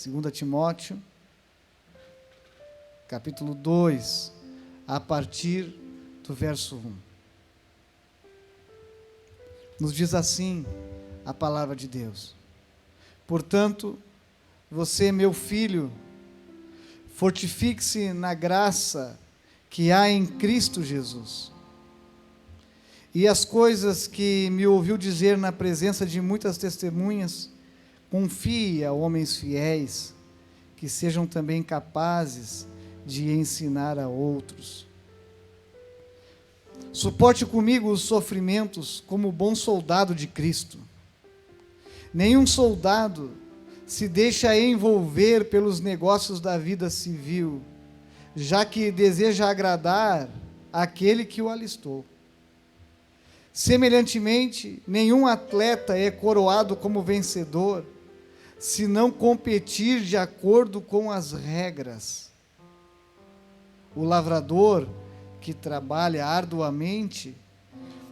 2 Timóteo, capítulo 2, a partir do verso 1. Nos diz assim a palavra de Deus: portanto, você, meu filho, fortifique-se na graça que há em Cristo Jesus. E as coisas que me ouviu dizer na presença de muitas testemunhas, confie a homens fiéis, que sejam também capazes de ensinar a outros. Suporte comigo os sofrimentos como bom soldado de Cristo. Nenhum soldado se deixa envolver pelos negócios da vida civil, já que deseja agradar aquele que o alistou. Semelhantemente, nenhum atleta é coroado como vencedor, se não competir de acordo com as regras. O lavrador, que trabalha arduamente,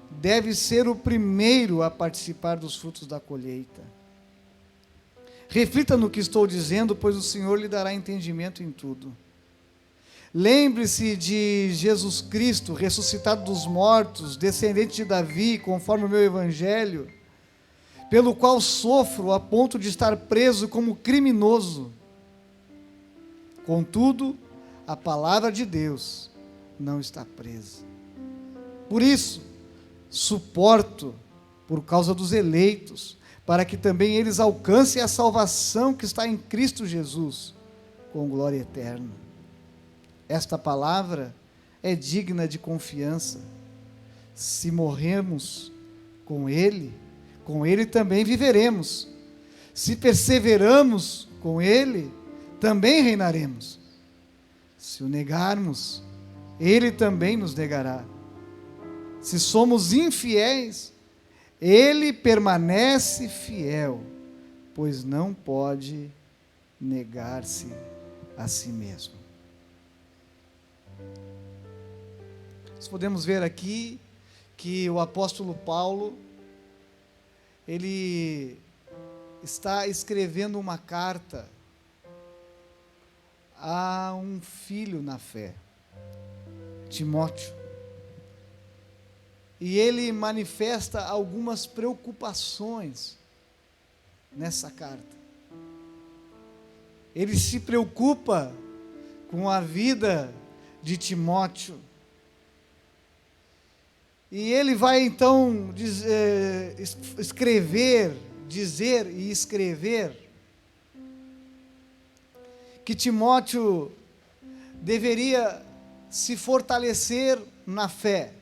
deve ser o primeiro a participar dos frutos da colheita. Reflita no que estou dizendo, pois o Senhor lhe dará entendimento em tudo. Lembre-se de Jesus Cristo, ressuscitado dos mortos, descendente de Davi, conforme o meu evangelho, pelo qual sofro a ponto de estar preso como criminoso. Contudo, a palavra de Deus não está presa. Por isso, suporto por causa dos eleitos, para que também eles alcancem a salvação que está em Cristo Jesus, com glória eterna. Esta palavra é digna de confiança. Se morrermos com Ele também viveremos. Se perseveramos com Ele, também reinaremos. Se o negarmos, Ele também nos negará. Se somos infiéis, Ele permanece fiel, pois não pode negar-se a si mesmo. Nós podemos ver aqui que o apóstolo Paulo, ele está escrevendo uma carta a um filho na fé, Timóteo. E ele manifesta algumas preocupações nessa carta. Ele se preocupa com a vida de Timóteo. E ele vai então dizer e escrever que Timóteo deveria se fortalecer na fé.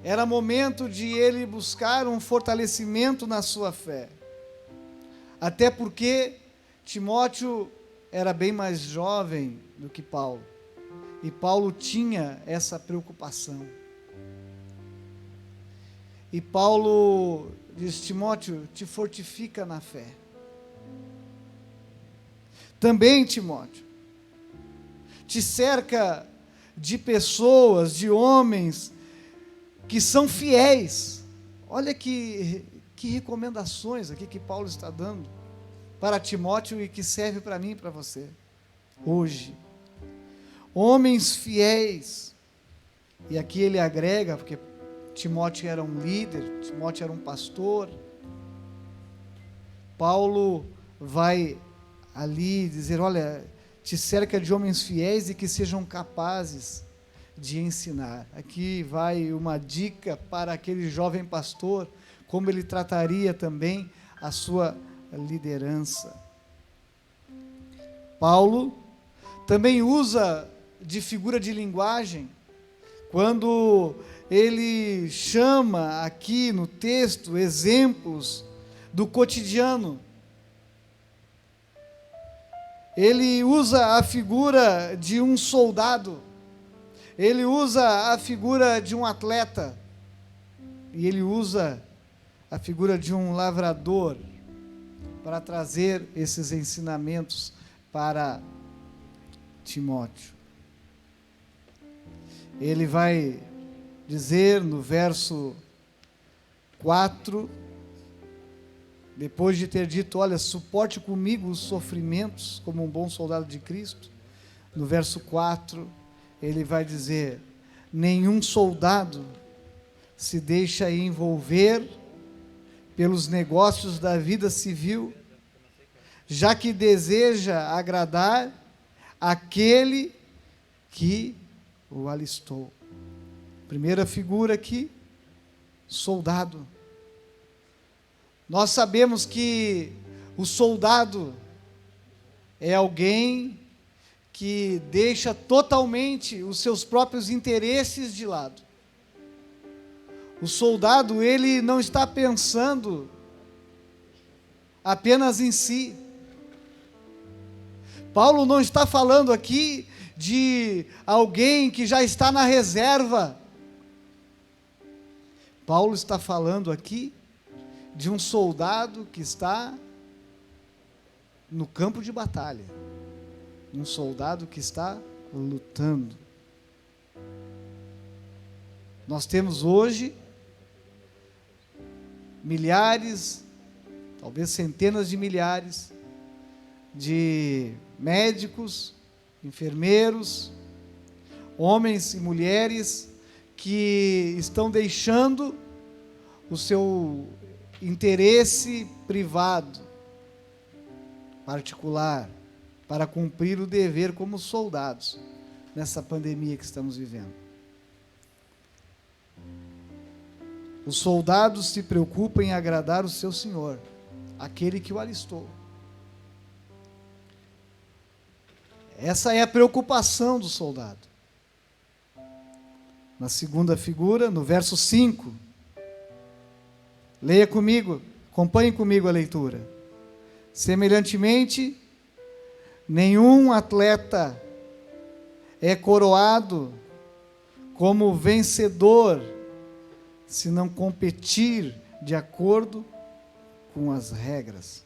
Era momento de ele buscar um fortalecimento na sua fé. Até porque Timóteo era bem mais jovem do que Paulo. E Paulo tinha essa preocupação. E Paulo diz: Timóteo, te fortifica na fé. Também, Timóteo, te cerca de pessoas, de homens que são fiéis. Olha que recomendações aqui que Paulo está dando para Timóteo e que serve para mim e para você hoje. Homens fiéis. E aqui ele agrega, porque Timóteo era um líder, Timóteo era um pastor. Paulo vai ali dizer: olha, te cerca de homens fiéis e que sejam capazes de ensinar. Aqui vai uma dica para aquele jovem pastor, como ele trataria também a sua liderança. Paulo também usa de figura de linguagem, quando ele chama aqui no texto exemplos do cotidiano. Ele usa a figura de um soldado, ele usa a figura de um atleta, e ele usa a figura de um lavrador para trazer esses ensinamentos para Timóteo. Ele vai dizer no verso 4 depois de ter dito, olha, suporte comigo os sofrimentos como um bom soldado de Cristo, no verso 4, ele vai dizer, nenhum soldado se deixa envolver pelos negócios da vida civil, já que deseja agradar aquele que o alistou. Primeira figura aqui, soldado. Nós sabemos que o soldado é alguém que deixa totalmente os seus próprios interesses de lado. O soldado, ele não está pensando apenas em si. Paulo não está falando aqui de alguém que já está na reserva. Paulo está falando aqui de um soldado que está no campo de batalha. Um soldado que está lutando. Nós temos hoje milhares, talvez centenas de milhares de médicos, enfermeiros, homens e mulheres que estão deixando o seu interesse privado, particular, para cumprir o dever como soldados nessa pandemia que estamos vivendo. Os soldados se preocupam em agradar o seu Senhor, aquele que o alistou. Essa é a preocupação do soldado. Na segunda figura, no verso 5, leia comigo, acompanhe comigo a leitura. Semelhantemente, nenhum atleta é coroado como vencedor se não competir de acordo com as regras.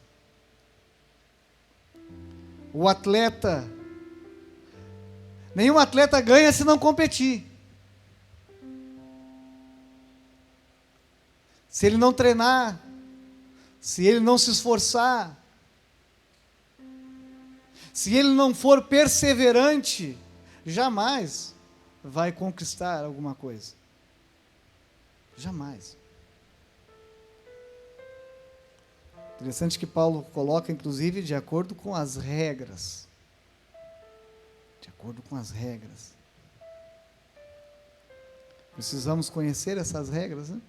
Nenhum atleta ganha se não competir. Se ele não treinar, se ele não se esforçar, se ele não for perseverante, jamais vai conquistar alguma coisa. Jamais. Interessante que Paulo coloca, inclusive, de acordo com as regras. De acordo com as regras. Precisamos conhecer essas regras, né?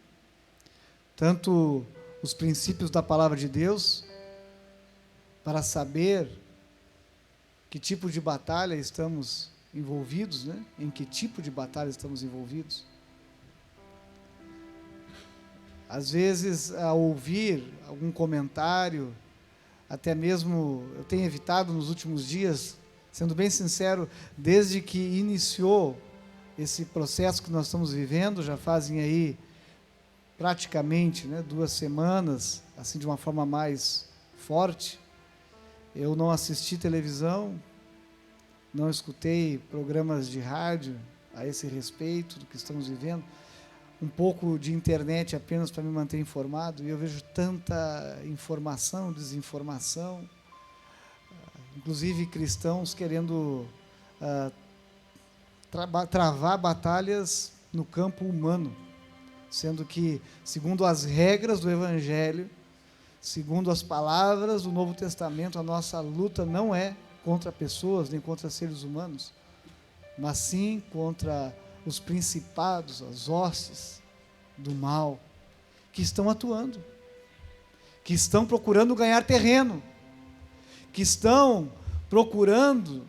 Tanto os princípios da palavra de Deus, para saber que tipo de batalha estamos envolvidos, né? Em que tipo de batalha estamos envolvidos. Às vezes, ao ouvir algum comentário, até mesmo, eu tenho evitado nos últimos dias, sendo bem sincero, desde que iniciou esse processo que nós estamos vivendo, já fazem aí praticamente 2 semanas, assim de uma forma mais forte, eu não assisti televisão, não escutei programas de rádio a esse respeito do que estamos vivendo, um pouco de internet apenas para me manter informado, e eu vejo tanta informação, desinformação, inclusive cristãos querendo travar batalhas no campo humano, sendo que, segundo as regras do Evangelho, segundo as palavras do Novo Testamento, a nossa luta não é contra pessoas, nem contra seres humanos, mas sim contra os principados, as hostes do mal, que estão atuando, que estão procurando ganhar terreno, que estão procurando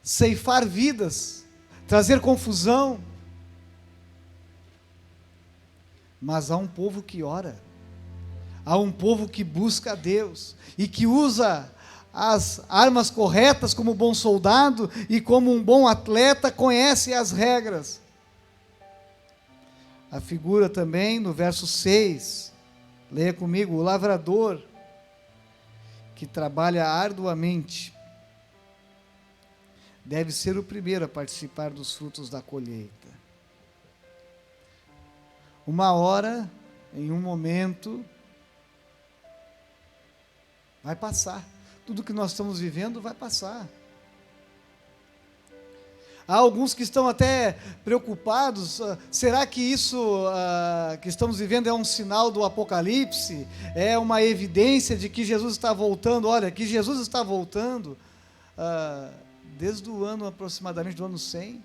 ceifar vidas, trazer confusão. Mas há um povo que ora, há um povo que busca a Deus e que usa as armas corretas como bom soldado e como um bom atleta conhece as regras. A figura também no verso 6, leia comigo, o lavrador que trabalha arduamente deve ser o primeiro a participar dos frutos da colheita. Uma hora, em um momento, Vai passar. Tudo que nós estamos vivendo vai passar. Há alguns que estão até preocupados, será que isso que estamos vivendo é um sinal do Apocalipse? É uma evidência de que Jesus está voltando? Olha, que Jesus está voltando desde o ano aproximadamente do ano 100,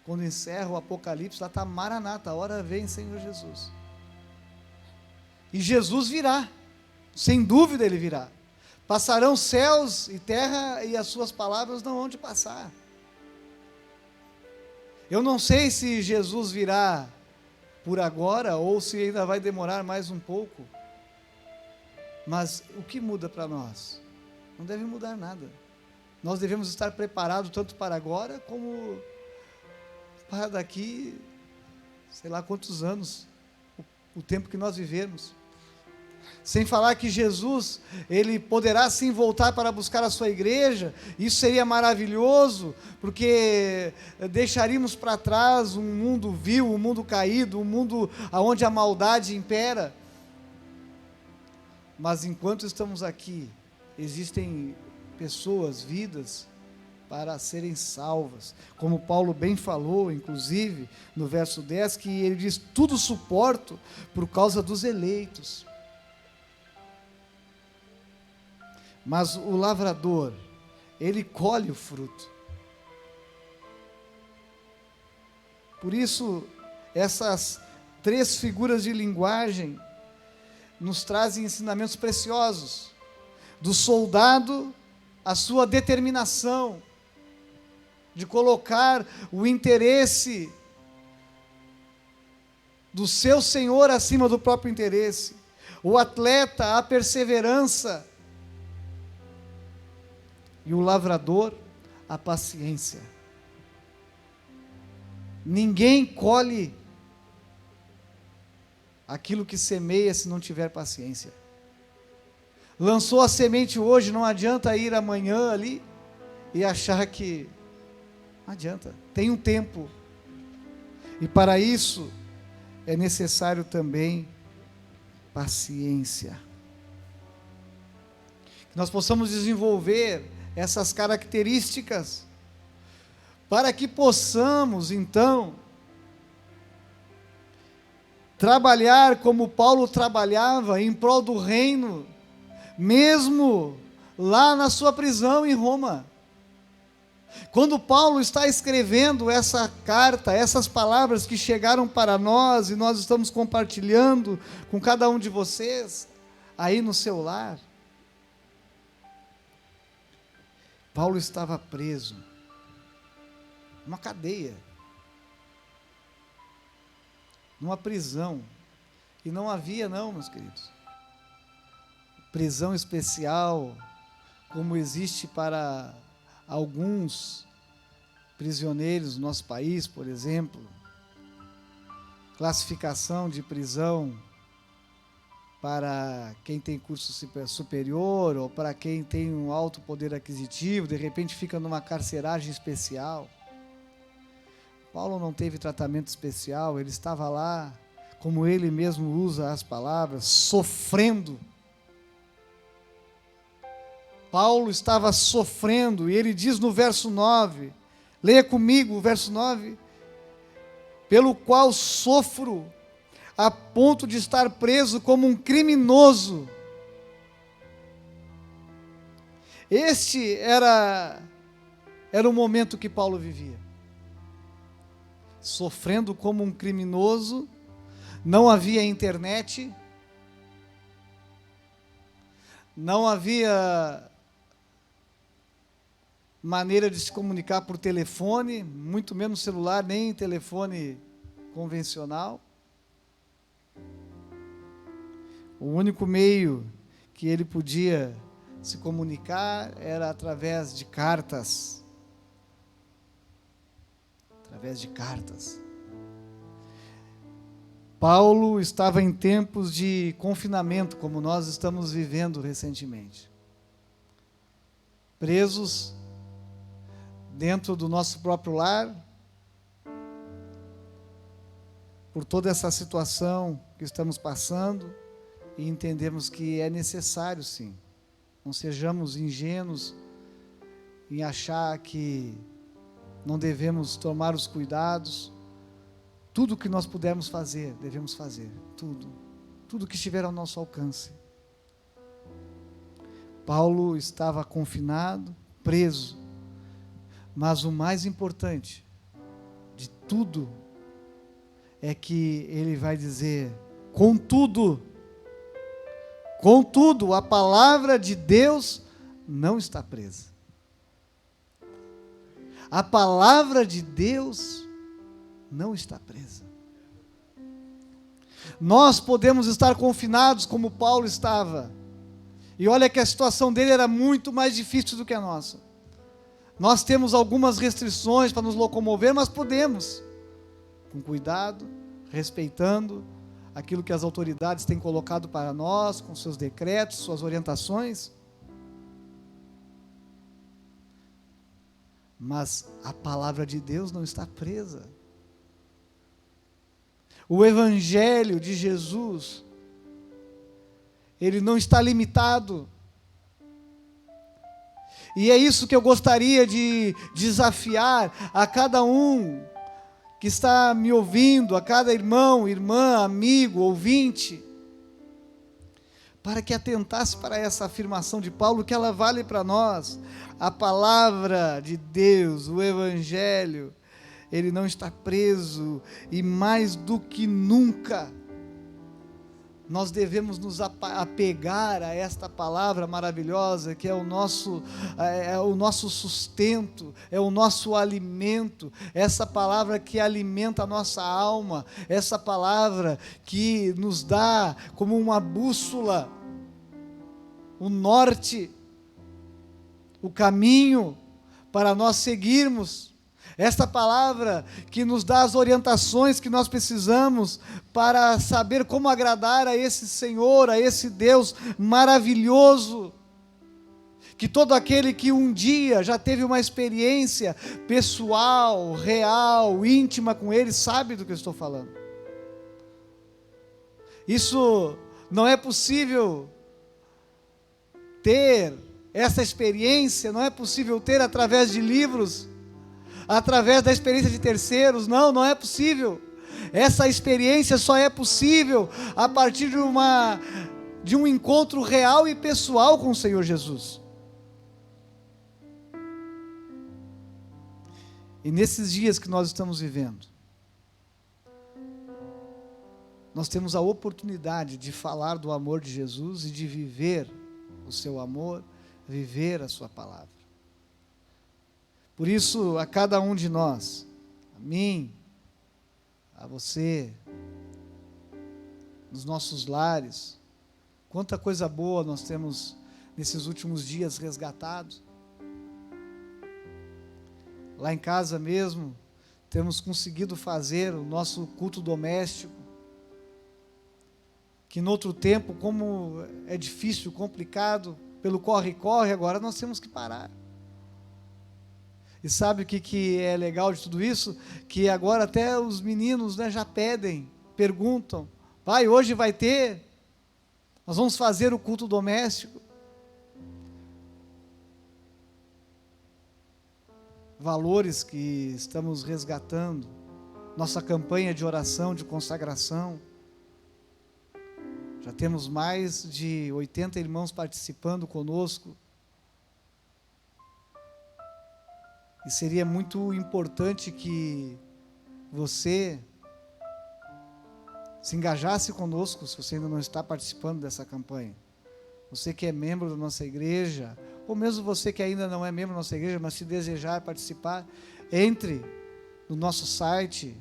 quando encerra o Apocalipse, lá está Maranata, a hora vem, Senhor Jesus. E Jesus virá, sem dúvida ele virá. Passarão céus e terra e as suas palavras não hão de passar. Eu não sei se Jesus virá por agora ou se ainda vai demorar mais um pouco. Mas o que muda para nós? Não deve mudar nada. Nós devemos estar preparados tanto para agora como para daqui, sei lá quantos anos, o tempo que nós vivermos. Sem falar que Jesus, ele poderá sim voltar para buscar a sua igreja. Isso seria maravilhoso, porque deixaríamos para trás um mundo vil, um mundo caído, um mundo onde a maldade impera. Mas enquanto estamos aqui, existem pessoas, vidas, para serem salvas. Como Paulo bem falou, inclusive, no verso 10, que ele diz, tudo suporto por causa dos eleitos. Mas o lavrador, ele colhe o fruto. Por isso, essas 3 figuras de linguagem nos trazem ensinamentos preciosos. Do soldado, a sua determinação de colocar o interesse do seu senhor acima do próprio interesse. O atleta, a perseverança. E o lavrador, a paciência. Ninguém colhe aquilo que semeia se não tiver paciência. Lançou a semente hoje, não adianta ir amanhã ali e achar que... Não adianta, tem um tempo. E para isso é necessário também paciência. Que nós possamos desenvolver essas características, para que possamos, então, trabalhar como Paulo trabalhava em prol do reino, mesmo lá na sua prisão em Roma. Quando Paulo está escrevendo essa carta, essas palavras que chegaram para nós, e nós estamos compartilhando com cada um de vocês, aí no seu lar, Paulo estava preso, numa cadeia, numa prisão, e não havia não, meus queridos, prisão especial, como existe para alguns prisioneiros no nosso país, por exemplo, classificação de prisão para quem tem curso superior ou para quem tem um alto poder aquisitivo, de repente fica numa carceragem especial. Paulo não teve tratamento especial, ele estava lá, como ele mesmo usa as palavras, sofrendo. Paulo estava sofrendo, e ele diz no verso 9, leia comigo o verso 9, pelo qual sofro, a ponto de estar preso como um criminoso. Este era o momento que Paulo vivia. Sofrendo como um criminoso, não havia internet, não havia maneira de se comunicar por telefone, muito menos celular, nem telefone convencional. O único meio que ele podia se comunicar era através de cartas. Através de cartas. Paulo estava em tempos de confinamento, como nós estamos vivendo recentemente. Presos dentro do nosso próprio lar, por toda essa situação que estamos passando, e entendemos que é necessário, sim, Não sejamos ingênuos em achar que não devemos tomar os cuidados. Tudo que nós pudermos fazer, devemos fazer. Tudo que estiver ao nosso alcance. Paulo estava confinado, preso. Mas o mais importante de tudo é que ele vai dizer: contudo, a palavra de Deus não está presa. A palavra de Deus não está presa. Nós podemos estar confinados como Paulo estava. E olha que a situação dele era muito mais difícil do que a nossa. Nós temos algumas restrições para nos locomover, mas podemos, com cuidado, respeitando aquilo que as autoridades têm colocado para nós, com seus decretos, suas orientações. Mas a palavra de Deus não está presa. O Evangelho de Jesus, ele não está limitado. E é isso que eu gostaria de desafiar a cada um que está me ouvindo, a cada irmão, irmã, amigo, ouvinte, para que atentasse para essa afirmação de Paulo, que ela vale para nós. A palavra de Deus, o Evangelho, ele não está preso, e mais do que nunca, nós devemos nos apegar a esta palavra maravilhosa, que é o nosso sustento, é o nosso alimento, essa palavra que alimenta a nossa alma, essa palavra que nos dá como uma bússola, o norte, o caminho para nós seguirmos. Esta palavra que nos dá as orientações que nós precisamos para saber como agradar a esse Senhor, a esse Deus maravilhoso, que todo aquele que um dia já teve uma experiência pessoal, real, íntima com Ele, sabe do que eu estou falando. Isso não é possível ter, essa experiência não é possível ter através de livros, através da experiência de terceiros. Não é possível. Essa experiência só é possível a partir de um encontro real e pessoal com o Senhor Jesus. E nesses dias que nós estamos vivendo, nós temos a oportunidade de falar do amor de Jesus e de viver o seu amor, viver a sua palavra. Por isso, a cada um de nós, a mim, a você, nos nossos lares, quanta coisa boa nós temos nesses últimos dias resgatado. Lá em casa mesmo, temos conseguido fazer o nosso culto doméstico, que no outro tempo, como é difícil, complicado, pelo corre-corre, agora nós temos que parar. E sabe o que é legal de tudo isso? Que agora até os meninos, né, já pedem, perguntam: pai, hoje vai ter? Nós vamos fazer o culto doméstico. Valores que estamos resgatando, nossa campanha de oração, de consagração. Já temos mais de 80 irmãos participando conosco. E seria muito importante que você se engajasse conosco, se você ainda não está participando dessa campanha. Você que é membro da nossa igreja, ou mesmo você que ainda não é membro da nossa igreja, mas se desejar participar, entre no nosso site,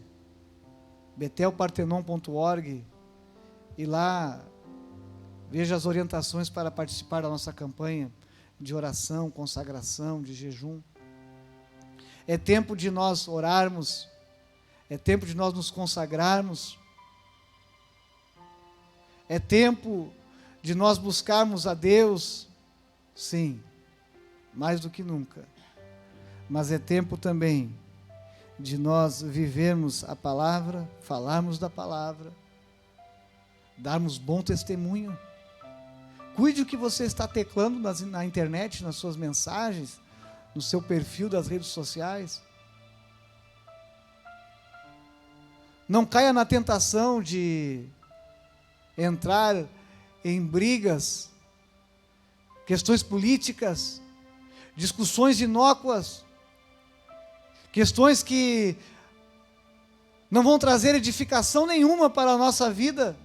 betelpartenon.org, e lá veja as orientações para participar da nossa campanha de oração, consagração, de jejum. É tempo de nós orarmos, é tempo de nós nos consagrarmos, é tempo de nós buscarmos a Deus, sim, mais do que nunca, mas é tempo também de nós vivermos a palavra, falarmos da palavra, darmos bom testemunho, Cuide o que você está teclando na internet, nas suas mensagens, no seu perfil das redes sociais. Não caia na tentação de entrar em brigas, questões políticas, discussões inócuas, questões que não vão trazer edificação nenhuma para a nossa vida.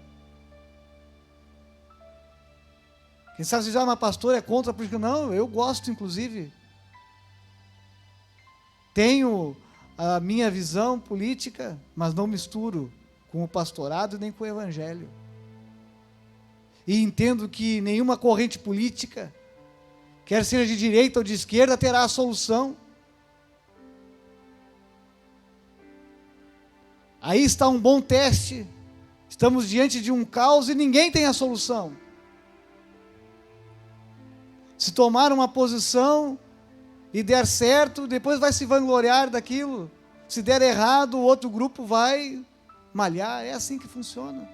Quem sabe se já uma pastora é contra a política? Não, eu gosto, inclusive. Tenho a minha visão política, mas não misturo com o pastorado nem com o evangelho. E entendo que nenhuma corrente política, quer seja de direita ou de esquerda, terá a solução. Aí está um bom teste. Estamos diante de um caos e ninguém tem a solução. Se tomar uma posição e der certo, depois vai se vangloriar daquilo. Se der errado, o outro grupo vai malhar. É assim que funciona.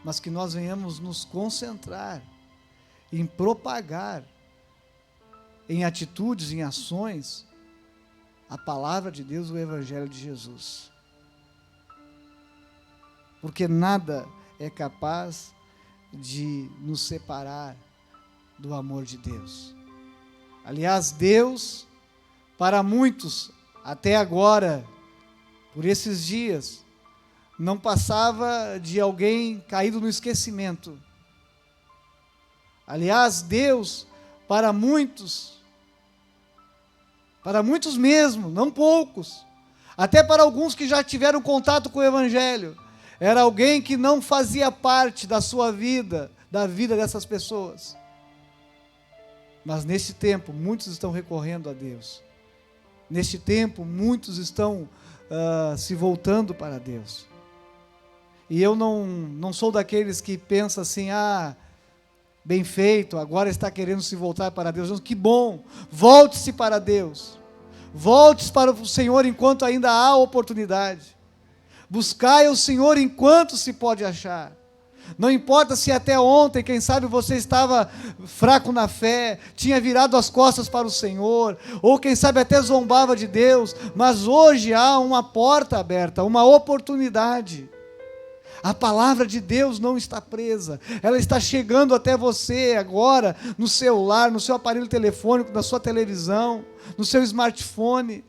Mas que nós venhamos nos concentrar em propagar, em atitudes, em ações, a palavra de Deus, o Evangelho de Jesus. Porque nada é capaz de nos separar do amor de Deus. Aliás, Deus, para muitos, até agora, por esses dias, não passava de alguém caído no esquecimento. Aliás, Deus, para muitos mesmo, não poucos, até para alguns que já tiveram contato com o Evangelho, era alguém que não fazia parte da sua vida, da vida dessas pessoas. Mas neste tempo, muitos estão recorrendo a Deus. Neste tempo, muitos estão se voltando para Deus. E eu não sou daqueles que pensam assim, bem feito, agora está querendo se voltar para Deus. Que bom, volte-se para Deus. Volte-se para o Senhor enquanto ainda há oportunidade. Buscai o Senhor enquanto se pode achar. Não importa se até ontem, quem sabe você estava fraco na fé, tinha virado as costas para o Senhor, ou quem sabe até zombava de Deus, mas hoje há uma porta aberta, uma oportunidade. A palavra de Deus não está presa, ela está chegando até você agora, no celular, no seu aparelho telefônico, na sua televisão, no seu smartphone.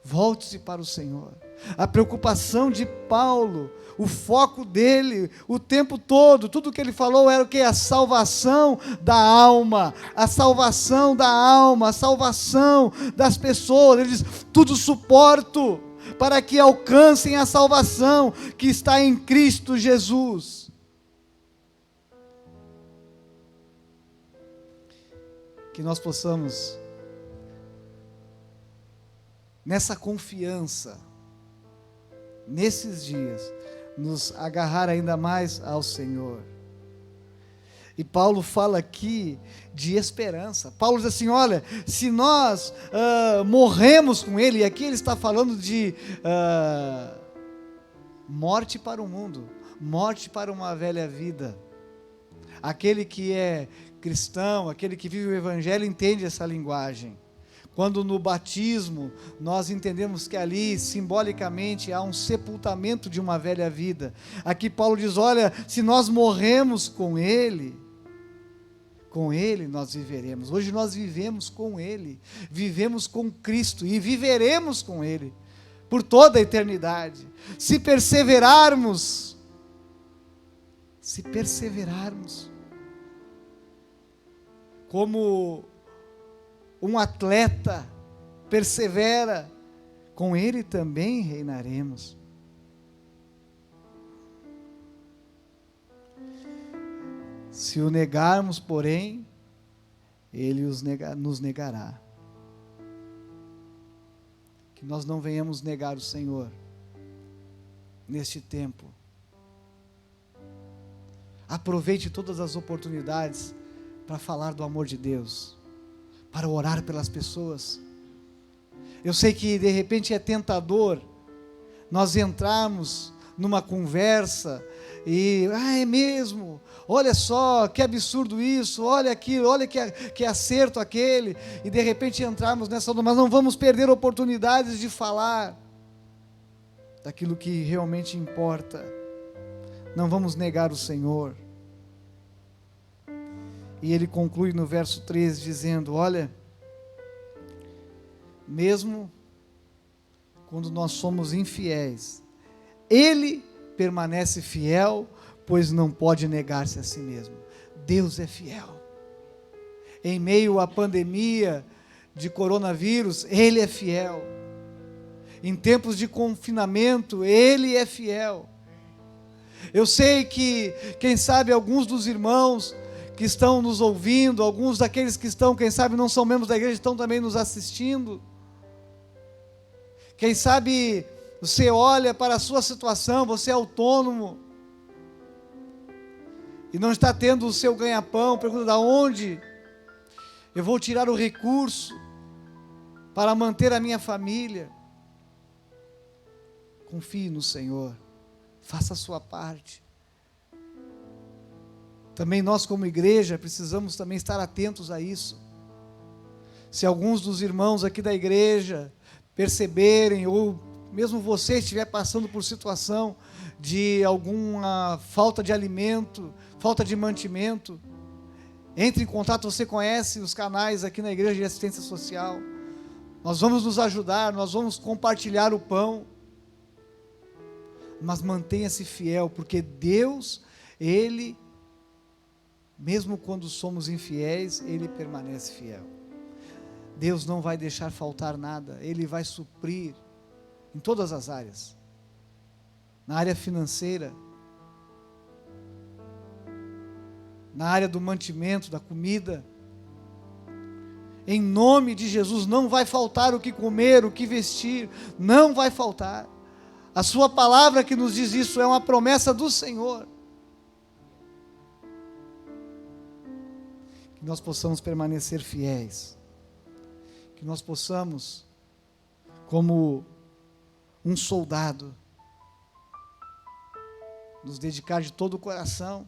Volte-se para o Senhor. A preocupação de Paulo, o foco dele, o tempo todo, tudo que ele falou era o quê? A salvação da alma, a salvação da alma, a salvação das pessoas. Ele diz, tudo suporto para que alcancem a salvação que está em Cristo Jesus. Que nós possamos, nessa confiança, nesses dias, nos agarrar ainda mais ao Senhor. E Paulo fala aqui de esperança. Paulo diz assim, olha, se nós morremos com Ele, e aqui ele está falando de morte para o mundo, morte para uma velha vida. Aquele que é cristão, aquele que vive o Evangelho, entende essa linguagem. Quando no batismo nós entendemos que ali simbolicamente há um sepultamento de uma velha vida. Aqui Paulo diz, olha, se nós morremos com Ele nós viveremos. Hoje nós vivemos com Ele, vivemos com Cristo e viveremos com Ele por toda a eternidade. Se perseverarmos, como um atleta persevera, com Ele também reinaremos. Se o negarmos, porém, Ele nos negará. Que nós não venhamos negar o Senhor neste tempo. Aproveite todas as oportunidades para falar do amor de Deus, para orar pelas pessoas. Eu sei que de repente é tentador nós entrarmos numa conversa e, é mesmo, olha só, que absurdo isso, olha aquilo, olha que acerto aquele, e de repente entrarmos nessa onda, mas não vamos perder oportunidades de falar daquilo que realmente importa, não vamos negar o Senhor. E ele conclui no verso 13 dizendo, olha, mesmo quando nós somos infiéis, Ele permanece fiel, pois não pode negar-se a si mesmo. Deus é fiel. Em meio à pandemia de coronavírus, Ele é fiel. Em tempos de confinamento, Ele é fiel. Eu sei que, quem sabe, alguns dos irmãos que estão nos ouvindo, alguns daqueles que estão, quem sabe, não são membros da igreja, estão também nos assistindo. Quem sabe você olha para a sua situação, você é autônomo, e não está tendo o seu ganha-pão, pergunta, de onde eu vou tirar o recurso para manter a minha família? Confie no Senhor, faça a sua parte. Também nós como igreja precisamos também estar atentos a isso. Se alguns dos irmãos aqui da igreja perceberem, ou mesmo você estiver passando por situação de alguma falta de alimento, falta de mantimento, entre em contato, você conhece os canais aqui na igreja de assistência social, nós vamos nos ajudar, nós vamos compartilhar o pão, mas mantenha-se fiel, porque Deus, Ele, mesmo quando somos infiéis, Ele permanece fiel. Deus não vai deixar faltar nada, Ele vai suprir em todas as áreas, na área financeira, na área do mantimento, da comida. Em nome de Jesus, não vai faltar o que comer, o que vestir, não vai faltar. A sua palavra que nos diz isso é uma promessa do Senhor. Que nós possamos permanecer fiéis, que nós possamos, como um soldado, nos dedicar de todo o coração,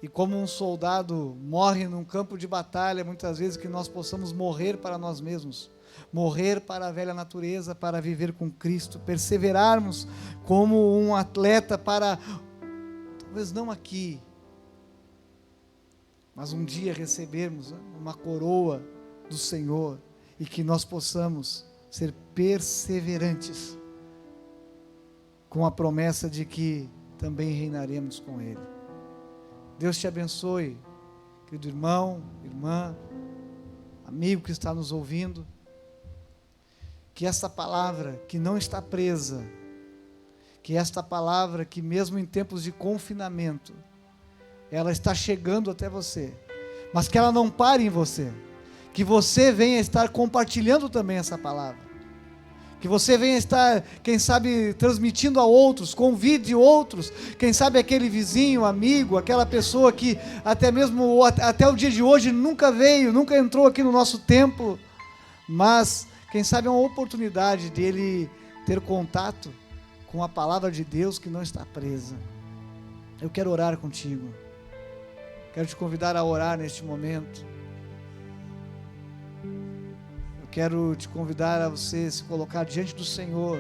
e como um soldado morre num campo de batalha, muitas vezes que nós possamos morrer para nós mesmos, morrer para a velha natureza, para viver com Cristo, perseverarmos como um atleta para, talvez não aqui, mas um dia recebermos uma coroa do Senhor, e que nós possamos ser perseverantes, com a promessa de que também reinaremos com Ele. Deus te abençoe, querido irmão, irmã, amigo que está nos ouvindo, que esta palavra que não está presa, que esta palavra que mesmo em tempos de confinamento, ela está chegando até você, mas que ela não pare em você, que você venha estar compartilhando também essa palavra, que você venha estar, quem sabe, transmitindo a outros, convide outros, quem sabe aquele vizinho, amigo, aquela pessoa que até mesmo, até o dia de hoje nunca veio, nunca entrou aqui no nosso templo, mas quem sabe é uma oportunidade dele ter contato com a palavra de Deus que não está presa. Eu quero orar contigo, quero te convidar a orar neste momento. Quero te convidar a você se colocar diante do Senhor,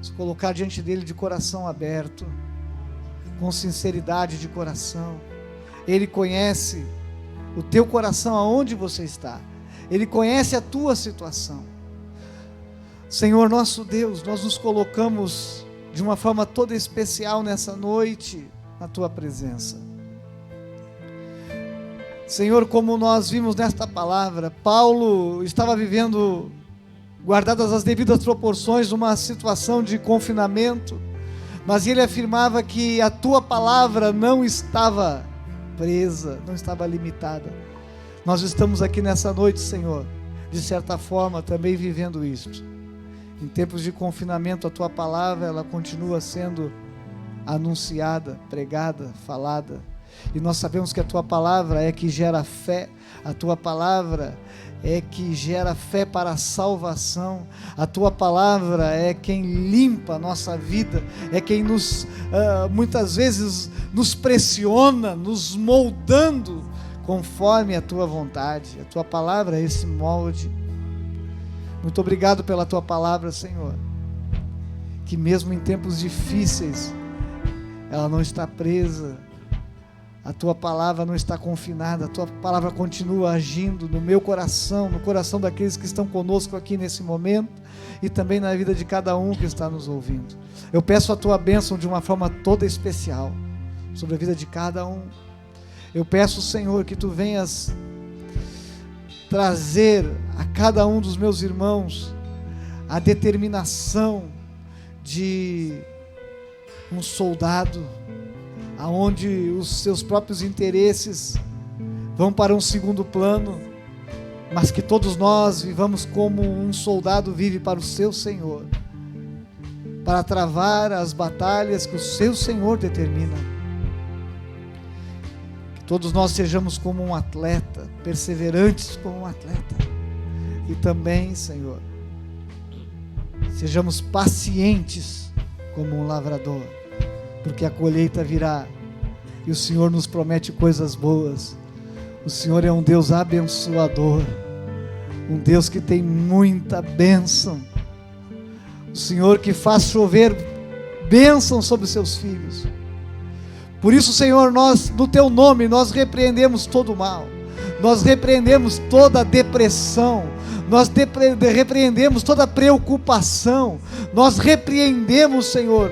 se colocar diante dele de coração aberto, com sinceridade de coração. Ele conhece o teu coração, aonde você está, Ele conhece a tua situação. Senhor nosso Deus, nós nos colocamos de uma forma toda especial nessa noite na tua presença. Senhor, como nós vimos nesta palavra, Paulo estava vivendo, guardadas as devidas proporções, uma situação de confinamento, mas ele afirmava que a tua palavra não estava presa, não estava limitada. Nós estamos aqui nessa noite, Senhor, de certa forma também vivendo isto. Em tempos de confinamento, a tua palavra, ela continua sendo anunciada, pregada, falada, E nós sabemos que a Tua palavra é que gera fé, a Tua palavra é que gera fé para a salvação, a Tua palavra é quem limpa a nossa vida, é quem muitas vezes nos pressiona, nos moldando conforme a Tua vontade. A Tua palavra é esse molde. Muito obrigado pela Tua palavra, Senhor, que mesmo em tempos difíceis, ela não está presa, a Tua palavra não está confinada, a Tua palavra continua agindo no meu coração, no coração daqueles que estão conosco aqui nesse momento, e também na vida de cada um que está nos ouvindo. Eu peço a Tua bênção de uma forma toda especial, sobre a vida de cada um. Eu peço, Senhor, que Tu venhas trazer a cada um dos meus irmãos a determinação de um soldado, aonde os seus próprios interesses vão para um segundo plano, mas que todos nós vivamos como um soldado vive para o seu Senhor, para travar as batalhas que o seu Senhor determina. Que todos nós sejamos como um atleta, perseverantes como um atleta, e também, Senhor, sejamos pacientes como um lavrador, porque a colheita virá, e o Senhor nos promete coisas boas. O Senhor é um Deus abençoador, um Deus que tem muita bênção, o Senhor que faz chover bênção sobre os seus filhos. Por isso, Senhor, nós, no Teu nome, nós repreendemos todo o mal, nós repreendemos toda a depressão, nós repreendemos toda a preocupação, nós repreendemos, Senhor,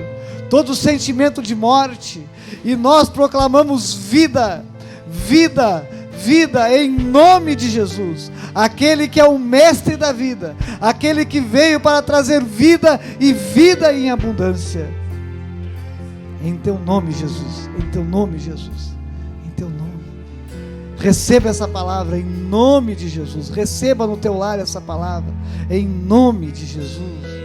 todo sentimento de morte, e nós proclamamos vida, vida, vida em nome de Jesus, aquele que é o mestre da vida, aquele que veio para trazer vida e vida em abundância. Em Teu nome, Jesus, em Teu nome, Jesus, em Teu nome. Receba essa palavra em nome de Jesus, receba no teu lar essa palavra em nome de Jesus.